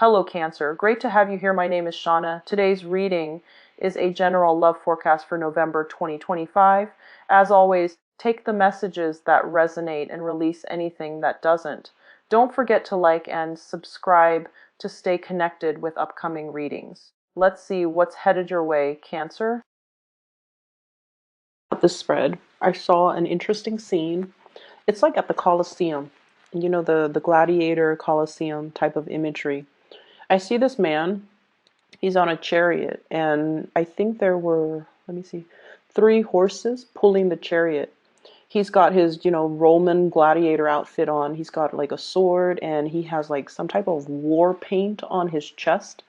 Hello Cancer, great to have you here. My name is Shauna. Today's reading is a general love forecast for November 2025. As always, take the messages that resonate and release anything that doesn't. Don't forget to like and subscribe to stay connected with upcoming readings. Let's see what's headed your way, Cancer. At the spread, I saw an interesting scene. It's like at the Colosseum, you know, the gladiator Colosseum type of imagery. I see this man, he's on a chariot, and I think there were, let me see, 3 horses pulling the chariot. He's got his, Roman gladiator outfit on. He's got like a sword, and he has like some type of war paint on his chest.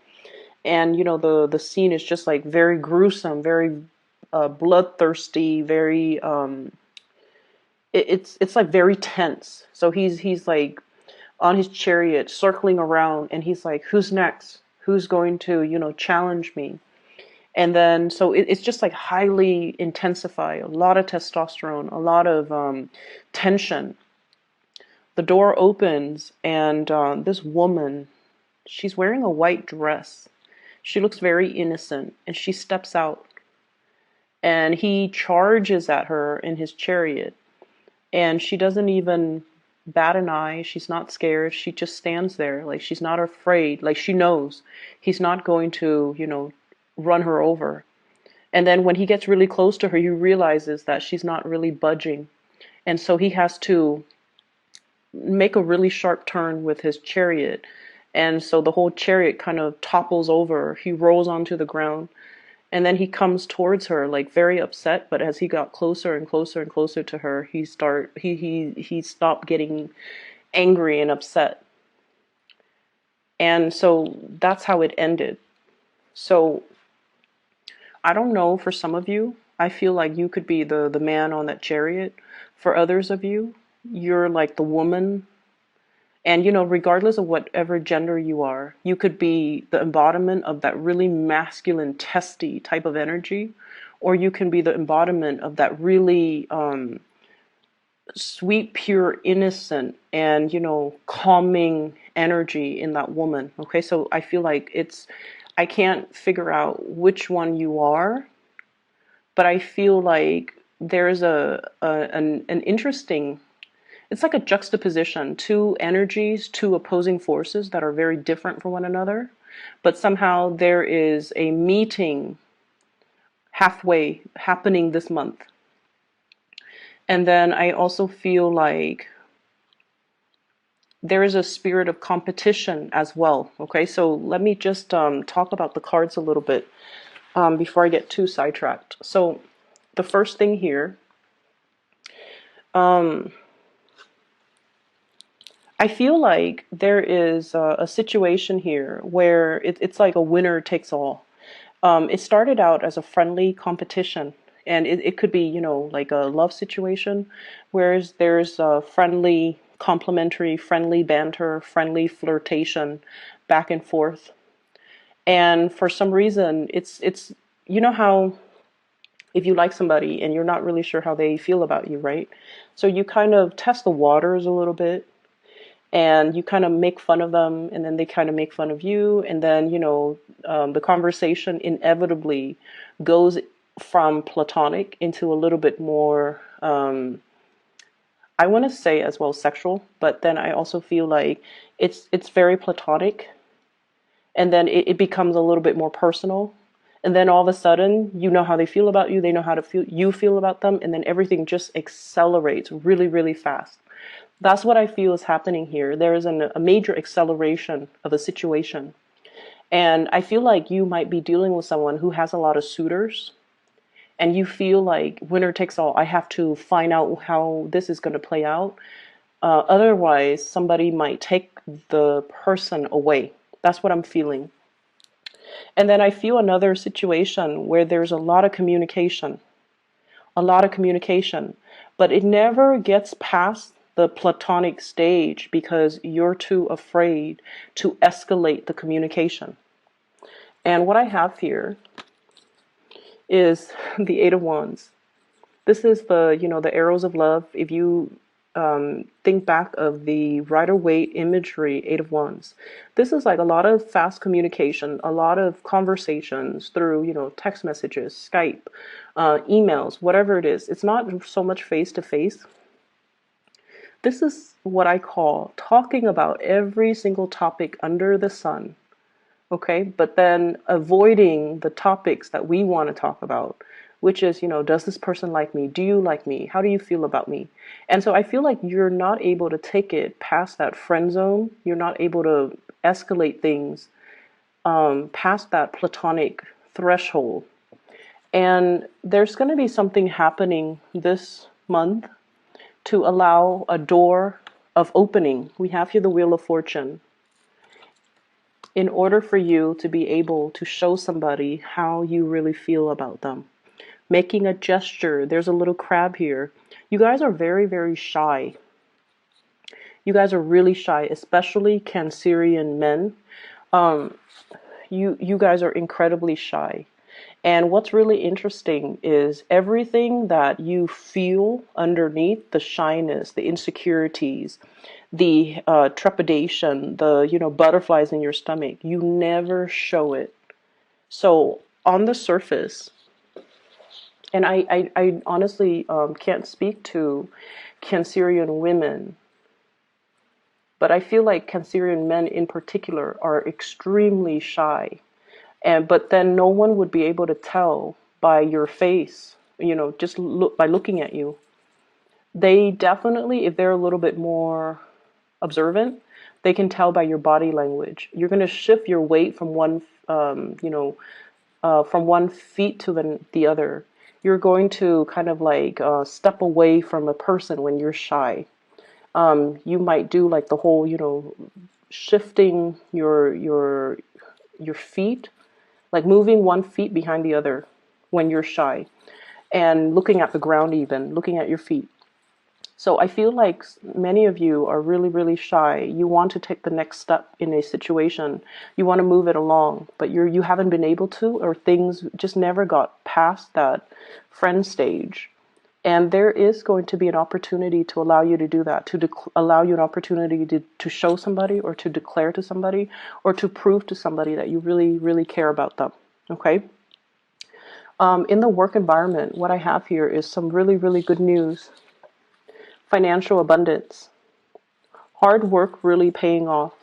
And, the scene is just like very gruesome, very bloodthirsty, very, it's like very tense. So he's like on his chariot circling around, and he's like, who's next? Who's going to, challenge me? And then, so it's just like highly intensified, a lot of testosterone, a lot of tension. The door opens, and this woman, she's wearing a white dress. She looks very innocent, and she steps out, and he charges at her in his chariot, and she doesn't even bat an eye. She's not scared. She just stands there, like she's not afraid. Like she knows he's not going to, run her over. And then when he gets really close to her, he realizes that she's not really budging. And so he has to make a really sharp turn with his chariot. And so the whole chariot kind of topples over. He rolls onto the ground. And then he comes towards her, like very upset. But as he got closer and closer and closer to her, he stopped getting angry and upset. And so that's how it ended. So I don't know, for some of you, I feel like you could be the man on that chariot. For others of you, you're like the woman. And, regardless of whatever gender you are, you could be the embodiment of that really masculine, testy type of energy, or you can be the embodiment of that really sweet, pure, innocent, and, calming energy in that woman. Okay, so I feel like I can't figure out which one you are, but I feel like there's an interesting, it's like a juxtaposition, 2 energies, 2 opposing forces that are very different from one another, but somehow there is a meeting halfway happening this month. And then I also feel like there is a spirit of competition as well. Okay, so let me just talk about the cards a little bit before I get too sidetracked. So the first thing here, I feel like there is a situation here where it's like a winner takes all. It started out as a friendly competition, and it could be, like a love situation, whereas there's a friendly, complimentary, friendly banter, friendly flirtation back and forth. And for some reason, it's how if you like somebody and you're not really sure how they feel about you, right? So you kind of test the waters a little bit, and you kind of make fun of them, and then they kind of make fun of you, and then the conversation inevitably goes from platonic into a little bit more I want to say as well sexual, but then I also feel like it's very platonic, and then it becomes a little bit more personal, and then all of a sudden you know how they feel about you, they know how to feel about them, and then everything just accelerates really, really fast. That's what I feel is happening here. There is a major acceleration of a situation. And I feel like you might be dealing with someone who has a lot of suitors, and you feel like winner takes all. I have to find out how this is going to play out. Otherwise, somebody might take the person away. That's what I'm feeling. And then I feel another situation where there's a lot of communication, but it never gets past the platonic stage because you're too afraid to escalate the communication. And what I have here is the 8 of Wands. This is the arrows of love. If you think back of the Rider-Waite imagery, Eight of Wands. This is like a lot of fast communication, a lot of conversations through, you know, text messages, Skype, emails, whatever it is. It's not so much face to face. This is what I call talking about every single topic under the sun. Okay, but then avoiding the topics that we want to talk about, which is, you know, does this person like me? Do you like me? How do you feel about me? And so I feel like you're not able to take it past that friend zone. You're not able to escalate things past that platonic threshold. And there's going to be something happening this month to allow a door of opening. We have here the Wheel of Fortune. In order for you to be able to show somebody how you really feel about them. Making a gesture. There's a little crab here. You guys are very, very shy. You guys are really shy, especially Cancerian men. You guys are incredibly shy. And what's really interesting is everything that you feel underneath, the shyness, the insecurities, the trepidation, the, you know, butterflies in your stomach, you never show it. So on the surface, and I honestly can't speak to Cancerian women, but I feel like Cancerian men in particular are extremely shy. But then no one would be able to tell by your face, you know, just look by looking at you. They definitely, if they're a little bit more observant, they can tell by your body language. You're going to shift your weight from one, from one feet to the other. You're going to kind of like step away from a person when you're shy. You might do like the whole, you know, shifting your feet, like moving one feet behind the other when you're shy, and looking at the ground, even looking at your feet. So I feel like many of you are really, really shy. You want to take the next step in a situation. You want to move it along, but you haven't been able to, or things just never got past that friend stage. And there is going to be an opportunity to allow you to do that, to allow you an opportunity to show somebody, or to declare to somebody, or to prove to somebody that you really, really care about them. Okay? In the work environment, what I have here is some really, really good news. Financial abundance. Hard work really paying off.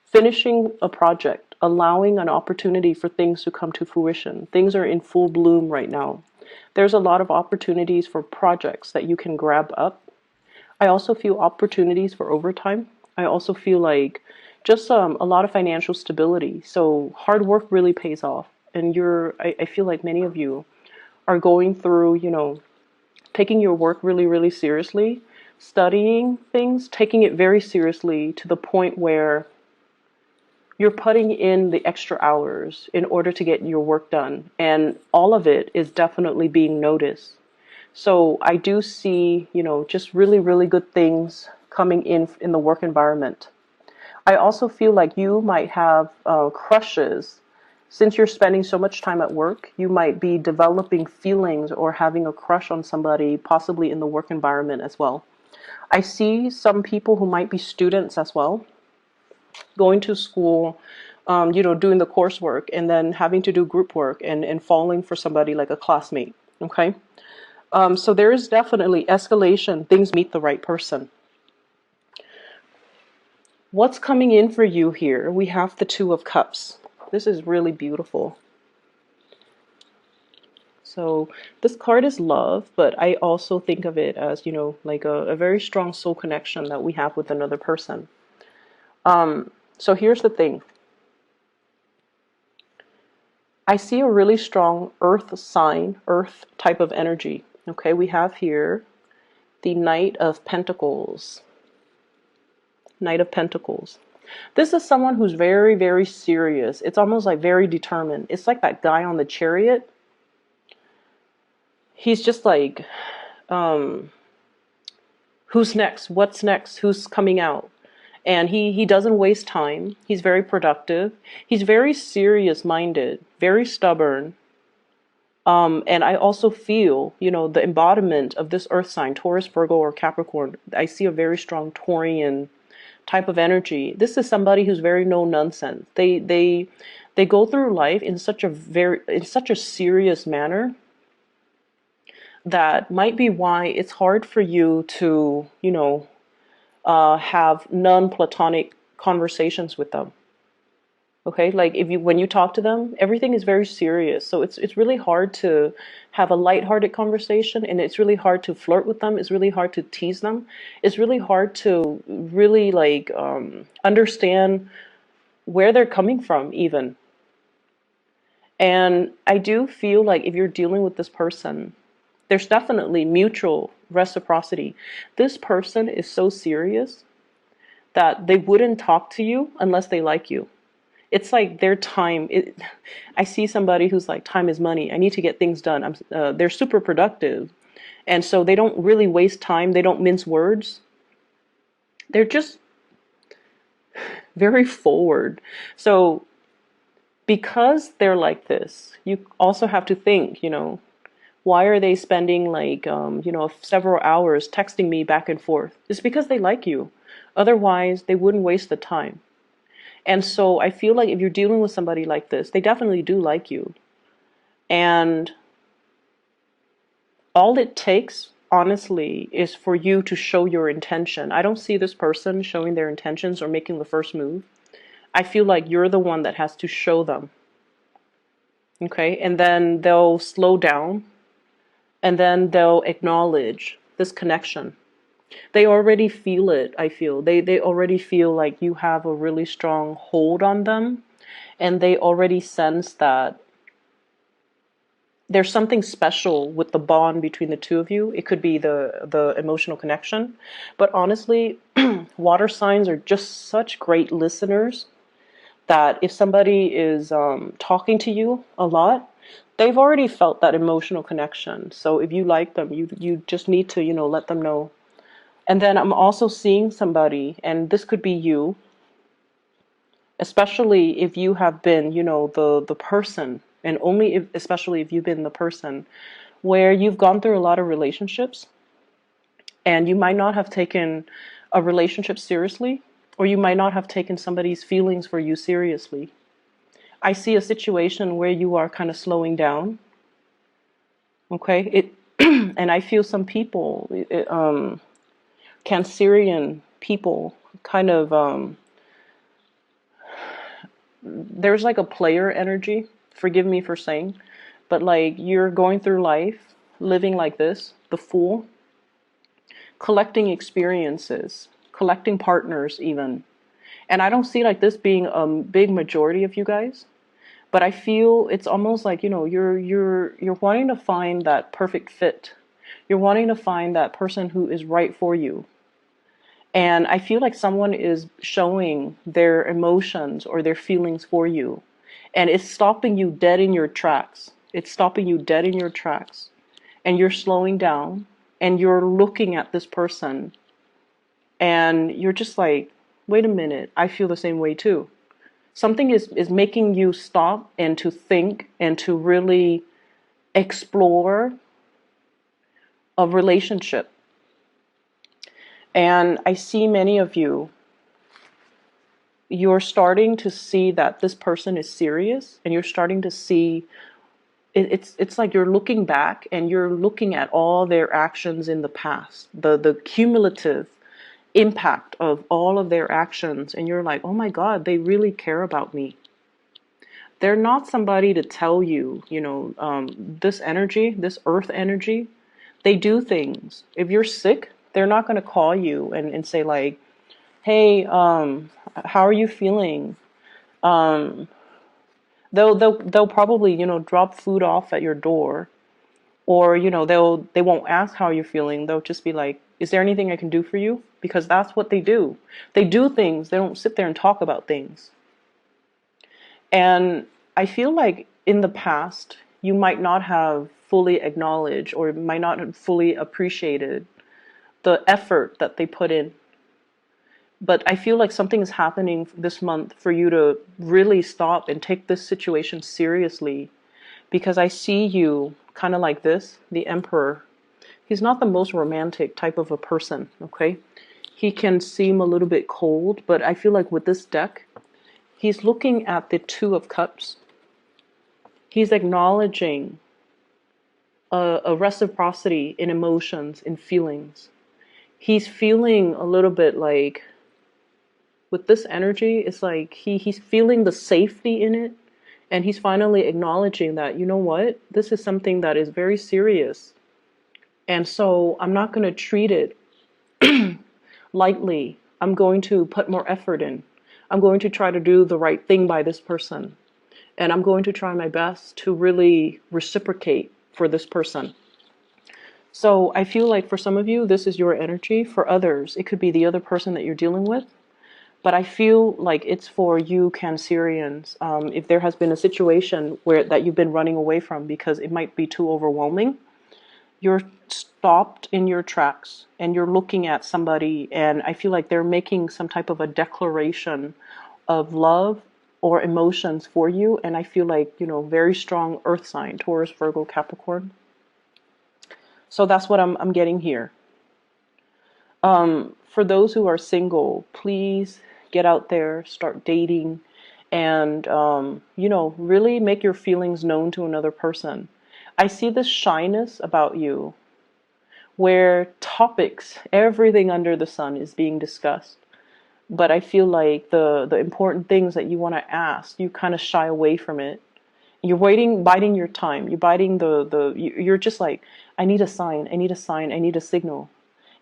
Finishing a project, allowing an opportunity for things to come to fruition. Things are in full bloom right now. There's a lot of opportunities for projects that you can grab up. I also feel opportunities for overtime. I also feel like just a lot of financial stability. So hard work really pays off. And I feel like many of you are going through, you know, taking your work really, really seriously, studying things, taking it very seriously to the point where you're putting in the extra hours in order to get your work done. And all of it is definitely being noticed. So I do see, you know, just really, really good things coming in the work environment. I also feel like you might have crushes. Since you're spending so much time at work, you might be developing feelings or having a crush on somebody, possibly in the work environment as well. I see some people who might be students as well, going to school, you know, doing the coursework, and then having to do group work and falling for somebody like a classmate. Okay? So there is definitely escalation. Things meet the right person. What's coming in for you here? We have the Two of Cups. This is really beautiful. So this card is love, but I also think of it as, you know, like a very strong soul connection that we have with another person. So here's the thing. I see a really strong earth sign, earth type of energy. Okay, we have here the Knight of Pentacles. Knight of Pentacles. This is someone who's very, very serious. It's almost like very determined. It's like that guy on the chariot. He's just like, who's next? What's next? Who's coming out? And he doesn't waste time. He's very productive. He's very serious-minded, very stubborn. And I also feel, the embodiment of this earth sign, Taurus, Virgo, or Capricorn. I see a very strong Taurian type of energy. This is somebody who's very no nonsense. They go through life in such a serious manner that might be why it's hard for you to, have non-platonic conversations with them. Okay, like when you talk to them, everything is very serious. So it's really hard to have a lighthearted conversation, and it's really hard to flirt with them. It's really hard to tease them. It's really hard to really like understand where they're coming from even. And I do feel like if you're dealing with this person, there's definitely mutual reciprocity. This person is so serious that they wouldn't talk to you unless they like you. It's like their time. I see somebody who's like, time is money. I need to get things done. They're super productive. And so they don't really waste time. They don't mince words. They're just very forward. So because they're like this, you also have to think, why are they spending like, several hours texting me back and forth? It's because they like you. Otherwise, they wouldn't waste the time. And so I feel like if you're dealing with somebody like this, they definitely do like you. And all it takes, honestly, is for you to show your intention. I don't see this person showing their intentions or making the first move. I feel like you're the one that has to show them. Okay? And then they'll slow down, and then they'll acknowledge this connection. They already feel it, I feel. They already feel like you have a really strong hold on them, and they already sense that there's something special with the bond between the two of you. It could be the emotional connection. But honestly, water signs are just such great listeners that if somebody is talking to you a lot, they've already felt that emotional connection. So if you like them, you just need to, let them know. And then I'm also seeing somebody, and this could be you, especially if you have been, the person, and especially if you've been the person where you've gone through a lot of relationships, and you might not have taken a relationship seriously, or you might not have taken somebody's feelings for you seriously. I see a situation where you are kind of slowing down. Okay, and I feel some people, Cancerian people, kind of there's like a player energy. Forgive me for saying, but like you're going through life living like this, the fool, collecting experiences, collecting partners even. And I don't see like this being a big majority of you guys, but I feel it's almost like, you're wanting to find that perfect fit. You're wanting to find that person who is right for you. And I feel like someone is showing their emotions or their feelings for you. And it's stopping you dead in your tracks. It's stopping you dead in your tracks. And you're slowing down and you're looking at this person. And you're just like, wait a minute, I feel the same way too. Something is making you stop and to think and to really explore a relationship. And I see many of you, you're starting to see that this person is serious, and you're starting to see it's like you're looking back and you're looking at all their actions in the past, the cumulative impact of all of their actions, and you're like, oh my God, they really care about me. They're not somebody to tell you, this energy, this earth energy, they do things. If you're sick, they're not going to call you and say like, hey, how are you feeling? They'll probably, drop food off at your door, or, they won't ask how you're feeling. They'll just be like, is there anything I can do for you? Because that's what they do. They do things. They don't sit there and talk about things. And I feel like in the past, you might not have fully acknowledged or might not have fully appreciated the effort that they put in. But I feel like something is happening this month for you to really stop and take this situation seriously, because I see you kind of like this, the Emperor. He's not the most romantic type of a person, okay? He can seem a little bit cold, but I feel like with this deck, he's looking at the Two of Cups. He's acknowledging a reciprocity in emotions, in feelings. He's feeling a little bit like, with this energy, it's like he's feeling the safety in it, and he's finally acknowledging that, you know what, this is something that is very serious, and so I'm not going to treat it lightly. I'm going to put more effort in. I'm going to try to do the right thing by this person, and I'm going to try my best to really reciprocate for this person. So I feel like for some of you, this is your energy. For others, it could be the other person that you're dealing with. But I feel like it's for you Cancerians. If there has been a situation that you've been running away from because it might be too overwhelming, you're stopped in your tracks and you're looking at somebody, and I feel like they're making some type of a declaration of love or emotions for you. And I feel like, very strong earth sign, Taurus, Virgo, Capricorn. So that's what I'm getting here. For those who are single, please get out there, start dating, and, really make your feelings known to another person. I see this shyness about you where topics, everything under the sun is being discussed. But I feel like the important things that you want to ask, you kind of shy away from it. You're waiting, biding your time. You're biding you're just like, I need a sign, I need a sign, I need a signal.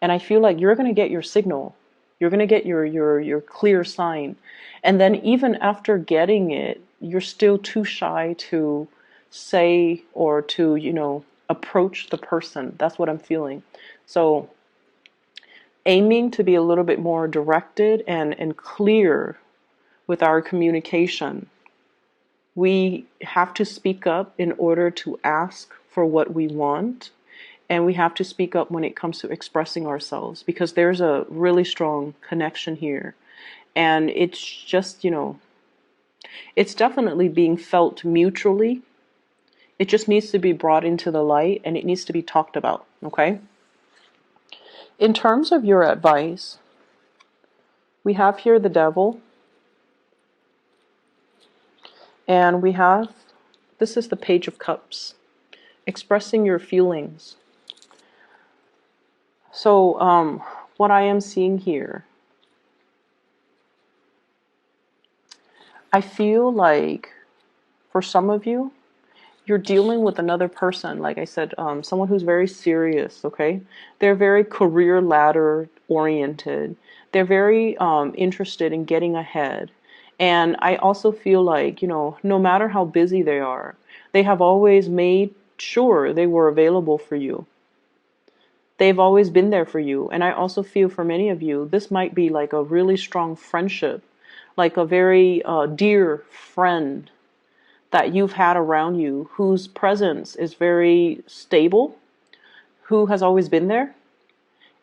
And I feel like you're going to get your signal. You're going to get your clear sign. And then even after getting it, you're still too shy to say or to, approach the person. That's what I'm feeling. So aiming to be a little bit more directed and clear with our communication. We have to speak up in order to ask for what we want. And we have to speak up when it comes to expressing ourselves, because there's a really strong connection here. And it's just, it's definitely being felt mutually. It just needs to be brought into the light, and it needs to be talked about, okay? In terms of your advice, we have here the Devil. And we have, this is the Page of Cups, expressing your feelings. So what I am seeing here, I feel like for some of you, you're dealing with another person, like I said, someone who's very serious, okay? They're very career ladder oriented. They're very interested in getting ahead. And I also feel like, no matter how busy they have always made sure they were available for you. They've always been there for you. And I also feel for many of you, this might be like a really strong friendship, like a very dear friend that you've had around you, whose presence is very stable, who has always been there.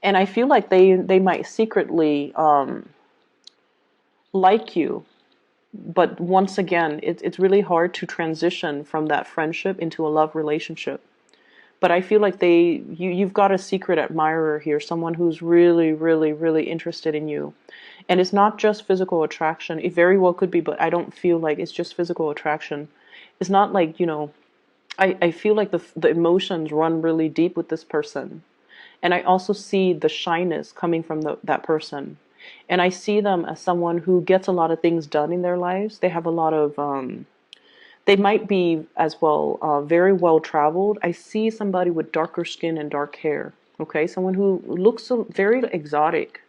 And I feel like they might secretly like you. But once again, it's really hard to transition from that friendship into a love relationship. But I feel like you've got a secret admirer here, someone who's really, really, really interested in you. And it's not just physical attraction. It very well could be, but I don't feel like it's just physical attraction. It's not like, I feel like the emotions run really deep with this person. And I also see the shyness coming from that person. And I see them as someone who gets a lot of things done in their lives. They have a lot of, they might be as well very well traveled. I see somebody with darker skin and dark hair. Okay, someone who looks very exotic.